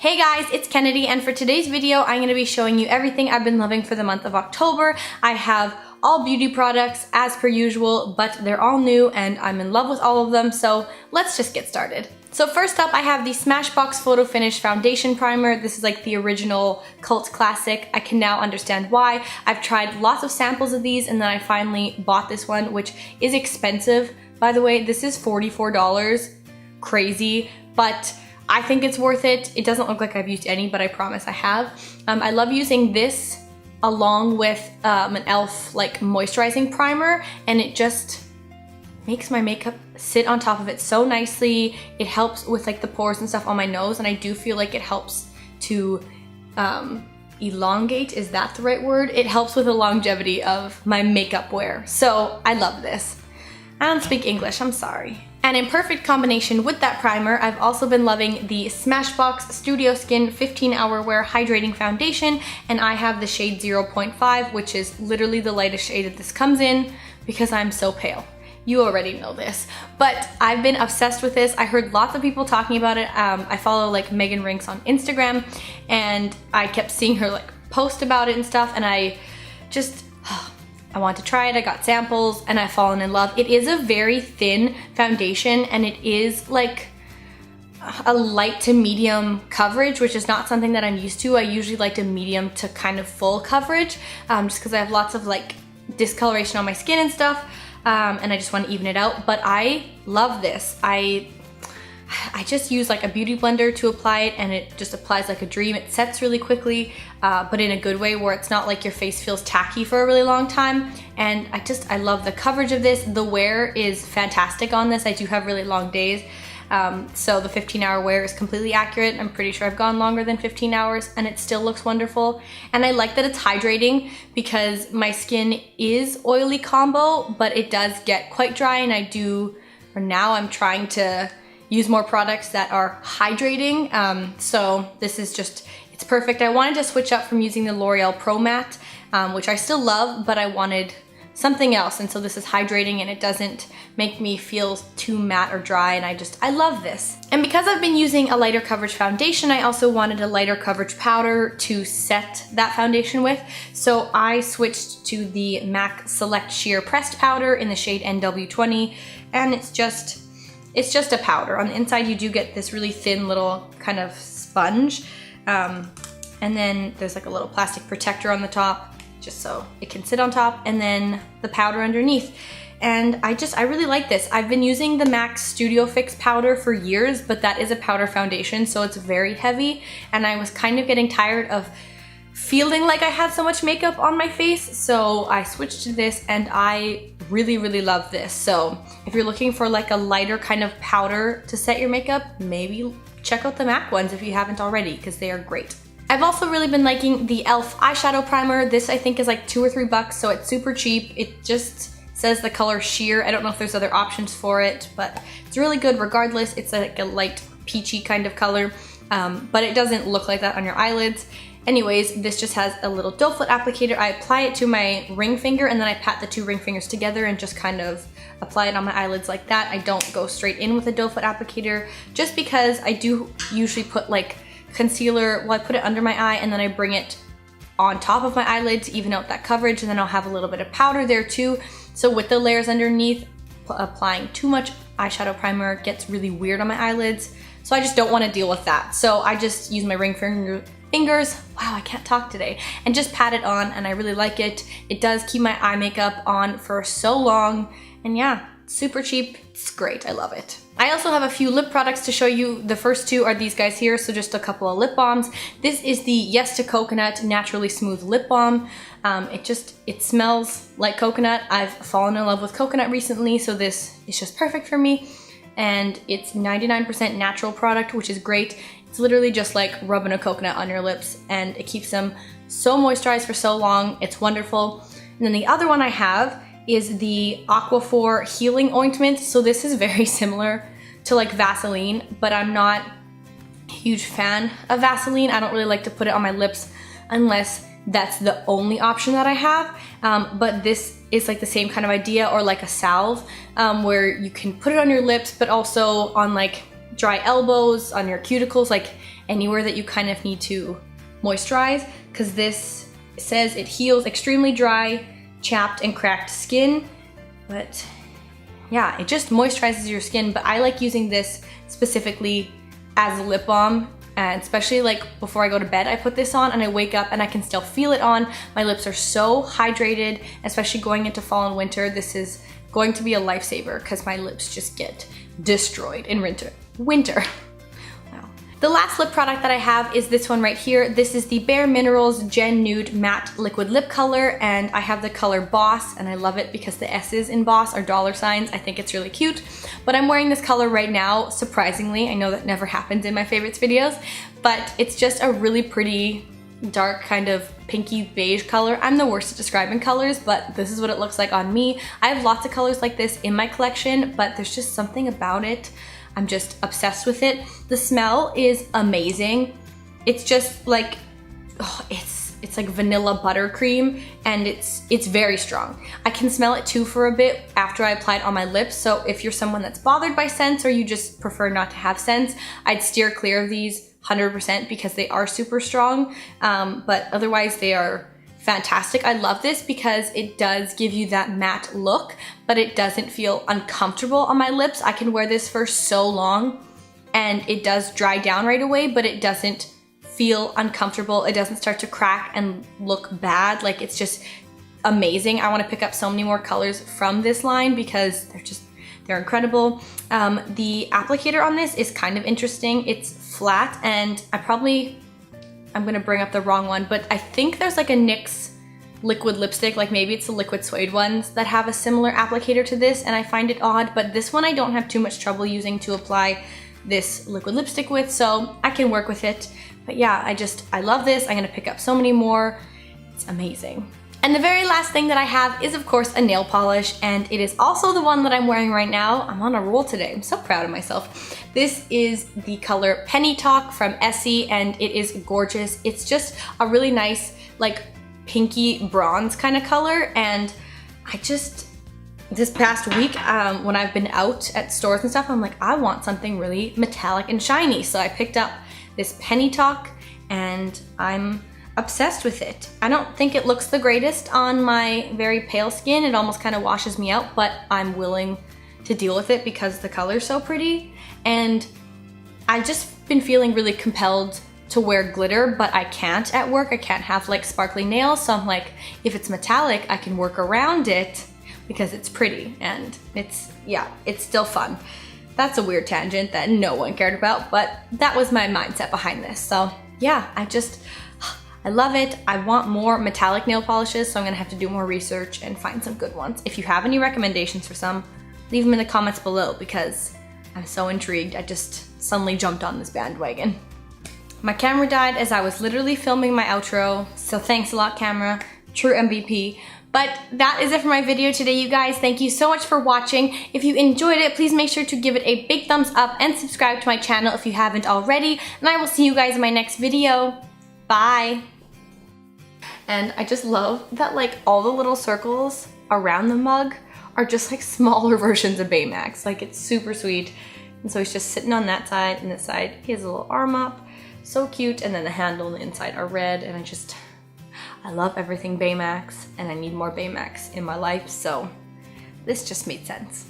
Hey guys, it's Kennedy, and for today's video, I'm going to be showing you everything I've been loving for the month of October. I have all beauty products as per usual, but they're all new and I'm in love with all of them, so let's just get started. So first up, I have the Smashbox Photo Finish Foundation Primer. This is like the original cult classic. I can now understand why. I've tried lots of samples of these and then I finally bought this one, which is expensive. By the way, this is $44. Crazy, but I think it's worth it. It doesn't look like I've used any, but I promise I have. I love using this along with an e.l.f. like moisturizing primer, and it just makes my makeup sit on top of it so nicely. It helps with like the pores and stuff on my nose, and I do feel like it helps to elongate, is that the right word? It helps with the longevity of my makeup wear. So I love this. I don't speak English, I'm sorry. And in perfect combination with that primer, I've also been loving the Smashbox Studio Skin 15-Hour Wear Hydrating Foundation, and I have the shade 0.5, which is literally the lightest shade that this comes in because I'm so pale. You already know this, but I've been obsessed with this. I heard lots of people talking about it. I follow like Megan Rinks on Instagram, and I kept seeing her like post about it and stuff, and I want to try it. I got samples and I've fallen in love. It is a very thin foundation and it is like a light to medium coverage, which is not something that I'm used to. I usually like a medium to kind of full coverage just because I have lots of like discoloration on my skin and stuff, and I just want to even it out. But I love this. I just use like a beauty blender to apply it, and it just applies like a dream. It sets really quickly, but in a good way where it's not like your face feels tacky for a really long time. And I love the coverage of this. The wear is fantastic on this. I do have really long days. So the 15-hour wear is completely accurate. I'm pretty sure I've gone longer than 15 hours and it still looks wonderful. And I like that it's hydrating because my skin is oily combo, but it does get quite dry, and now I'm trying to use more products that are hydrating. So this is just, it's perfect. I wanted to switch up from using the L'Oreal Pro Matte, which I still love, but I wanted something else. And so this is hydrating and it doesn't make me feel too matte or dry, and I love this. And because I've been using a lighter coverage foundation, I also wanted a lighter coverage powder to set that foundation with. So I switched to the MAC Select Sheer Pressed Powder in the shade NW20, and it's just a powder. On the inside, you do get this really thin little kind of sponge. And then there's like a little plastic protector on the top, just so it can sit on top, and then the powder underneath. And I really like this. I've been using the MAC Studio Fix powder for years, but that is a powder foundation, so it's very heavy. And I was kind of getting tired of feeling like I had so much makeup on my face, so I switched to this, and I really, really love this. So if you're looking for like a lighter kind of powder to set your makeup, maybe check out the MAC ones if you haven't already, because they are great. I've also really been liking the e.l.f. eyeshadow primer. This I think is like $2 or $3, so it's super cheap. It just says the color sheer. I don't know if there's other options for it, but it's really good regardless. It's like a light peachy kind of color, but it doesn't look like that on your eyelids. Anyways, this just has a little doe foot applicator. I apply it to my ring finger, and then I pat the two ring fingers together and just kind of apply it on my eyelids like that. I don't go straight in with a doe foot applicator just because I do usually put like concealer, well, I put it under my eye and then I bring it on top of my eyelid to even out that coverage, and then I'll have a little bit of powder there too. So with the layers underneath, applying too much eyeshadow primer gets really weird on my eyelids. So I just don't want to deal with that. So I just use my ring fingers, wow, I can't talk today, and just pat it on, and I really like it. It does keep my eye makeup on for so long, and yeah, super cheap, it's great, I love it. I also have a few lip products to show you. The first two are these guys here, so just a couple of lip balms. This is the Yes to Coconut Naturally Smooth Lip Balm. It smells like coconut. I've fallen in love with coconut recently, so this is just perfect for me. And it's 99% natural product, which is great. It's literally just like rubbing a coconut on your lips, and it keeps them so moisturized for so long. It's wonderful. And then the other one I have is the Aquaphor Healing Ointment. So this is very similar to like Vaseline, but I'm not a huge fan of Vaseline. I don't really like to put it on my lips unless that's the only option that I have. But this is like the same kind of idea, or like a salve where you can put it on your lips, but also on like dry elbows, on your cuticles, like anywhere that you kind of need to moisturize, because this says it heals extremely dry, chapped, and cracked skin. But yeah, it just moisturizes your skin, but I like using this specifically as a lip balm, and especially like before I go to bed, I put this on and I wake up and I can still feel it on. My lips are so hydrated, especially going into fall and winter. This is going to be a lifesaver because my lips just get destroyed in winter. Wow. The last lip product that I have is this one right here. This is the bareMinerals Gen Nude Matte Liquid Lip Color, and I have the color Boss, and I love it because the S's in Boss are dollar signs. I think it's really cute, but I'm wearing this color right now, surprisingly. I know that never happens in my favorites videos, but it's just a really pretty dark kind of pinky beige color. I'm the worst at describing colors, but this is what it looks like on me. I have lots of colors like this in my collection, but there's just something about it. I'm just obsessed with it. The smell is amazing. It's just like, oh, it's like vanilla buttercream, and it's very strong. I can smell it too for a bit after I apply it on my lips, so if you're someone that's bothered by scents or you just prefer not to have scents, I'd steer clear of these 100% because they are super strong, but otherwise they are fantastic. I love this because it does give you that matte look, but it doesn't feel uncomfortable on my lips. I can wear this for so long and it does dry down right away, but it doesn't feel uncomfortable. It doesn't start to crack and look bad. Like, it's just amazing. I want to pick up so many more colors from this line because they're incredible. The applicator on this is kind of interesting. It's flat, and I'm gonna bring up the wrong one, but I think there's like a NYX liquid lipstick, like maybe it's the liquid suede ones that have a similar applicator to this, and I find it odd, but this one I don't have too much trouble using to apply this liquid lipstick with, so I can work with it. But yeah, I love this. I'm gonna pick up so many more. It's amazing. And the very last thing that I have is, of course, a nail polish, and it is also the one that I'm wearing right now. I'm on a roll today. I'm so proud of myself. This is the color Penny Talk from Essie, and it is gorgeous. It's just a really nice, like, pinky bronze kind of color, and this past week, when I've been out at stores and stuff, I'm like, I want something really metallic and shiny, so I picked up this Penny Talk, and I'm obsessed with it. I don't think it looks the greatest on my very pale skin. It almost kind of washes me out, but I'm willing to deal with it because the color's so pretty. And I've just been feeling really compelled to wear glitter, but I can't at work. I can't have like sparkly nails, so I'm like, if it's metallic, I can work around it because it's pretty, and it's still fun. That's a weird tangent that no one cared about, but that was my mindset behind this. So yeah, I love it. I want more metallic nail polishes, so I'm gonna have to do more research and find some good ones. If you have any recommendations for some, leave them in the comments below because I'm so intrigued. I just suddenly jumped on this bandwagon. My camera died as I was literally filming my outro, so thanks a lot, camera. True MVP. But that is it for my video today, you guys. Thank you so much for watching. If you enjoyed it, please make sure to give it a big thumbs up and subscribe to my channel if you haven't already. And I will see you guys in my next video. Bye. And I just love that, like, all the little circles around the mug are just like smaller versions of Baymax. Like, it's super sweet. And so he's just sitting on that side, and this side he has a little arm up. So cute. And then the handle and the inside are red, and I love everything Baymax, and I need more Baymax in my life, so this just made sense.